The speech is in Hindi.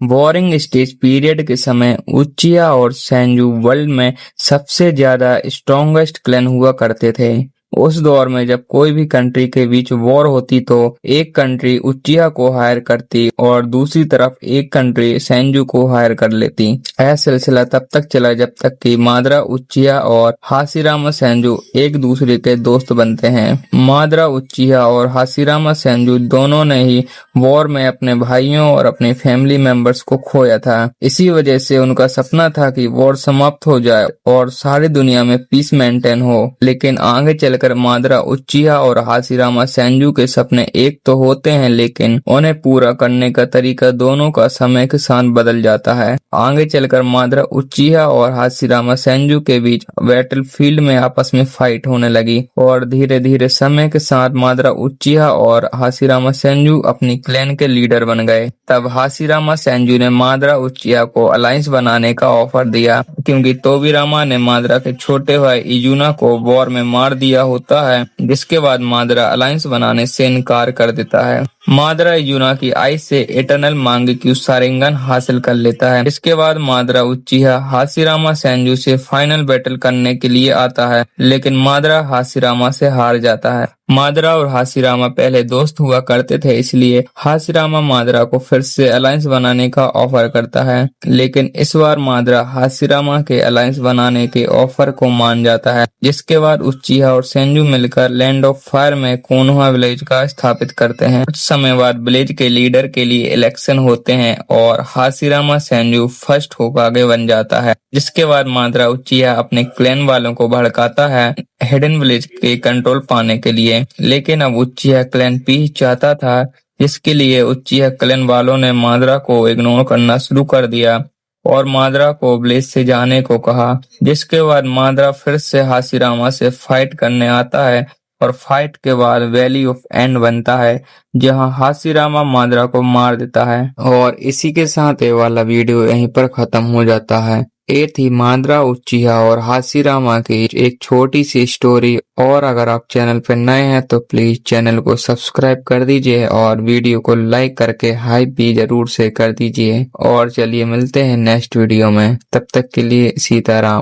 वॉरिंग स्टेज पीरियड के समय उचिहा और सेंजू वर्ल्ड में सबसे ज्यादा स्ट्रॉन्गेस्ट क्लैन हुआ करते थे। उस दौर में जब कोई भी कंट्री के बीच वॉर होती तो एक कंट्री उचिहा को हायर करती और दूसरी तरफ एक कंट्री सेंजू को हायर कर लेती। यह सिलसिला तब तक चला जब तक कि मादरा उचिहा और हाशिरामा सेंजू एक दूसरे के दोस्त बनते हैं। मादरा उचिहा और हाशिरामा सेंजू दोनों ने ही वॉर में अपने भाइयों और अपने फैमिली मेंबर्स को खोया था। इसी वजह से उनका सपना था कि वॉर समाप्त हो जाए और सारी दुनिया में पीस मेंटेन हो। लेकिन आगे चलकर मादरा उचिहा और हाशिरामा सेंजू के सपने एक तो होते हैं, लेकिन उन्हें पूरा करने का तरीका दोनों का समय के साथ बदल जाता है। आगे चलकर मादरा उचिहा और हाशिरामा सेंजू के बीच बैटलफील्ड में आपस में फाइट होने लगी और धीरे धीरे समय के साथ मादरा उचिहा और हाशिरामा सेंजू अपनी क्लैन के लीडर बन गए। तब हाशिरामा सेंजू ने मादरा उचिहा को अलायंस बनाने का ऑफर दिया, क्योंकि तोबिरामा ने मादरा के छोटे भाई इजुना को वॉर में मार दिया होता है, जिसके बाद मादरा अलायंस बनाने से इनकार कर देता है। मादरा इजुना की आई से इटर्नल मांगेक्यू शारिंगन हासिल कर लेता है। इसके बाद मादरा उचिहा हाशिरामा सेंजू से फाइनल बैटल करने के लिए आता है, लेकिन मादरा हाशिरामा से हार जाता है। मादरा और हाशिरामा पहले दोस्त हुआ करते थे, इसलिए हाशिरामा मादरा को फिर से अलायंस बनाने का ऑफर करता है, लेकिन इस बार मादरा हाशिरामा के अलायंस बनाने के ऑफर को मान जाता है। जिसके बाद उचिहा और सेंजू मिलकर लैंड ऑफ फायर में कोनोहा विलेज का स्थापित करते हैं। कुछ समय बाद विलेज के लीडर के लिए इलेक्शन होते हैं और हाशिरामा सेंजू फर्स्ट होकागे बन जाता है। जिसके बाद मादरा उचिहा अपने क्लैन वालों को भड़काता है हिडन विलेज के कंट्रोल पाने के लिए, लेकिन अब उचिहा क्लैन पीस चाहता था, जिसके लिए उचिहा क्लैन वालों ने मादरा को इग्नोर करना शुरू कर दिया और मादरा को विलेज से जाने को कहा। जिसके बाद मादरा फिर से हाशिरामा से फाइट करने आता है और फाइट के बाद वैली ऑफ एंड बनता है, जहां हाशिरामा मादरा को मार देता है। और इसी के साथ ये वाला वीडियो यहीं पर खत्म हो जाता है। ये थी मादरा उचिहा और हाशिरामा की एक छोटी सी स्टोरी। और अगर आप चैनल पर नए हैं तो प्लीज चैनल को सब्सक्राइब कर दीजिए और वीडियो को लाइक करके हाइप भी जरूर से कर दीजिए। और चलिए मिलते हैं नेक्स्ट वीडियो में, तब तक के लिए सीताराम।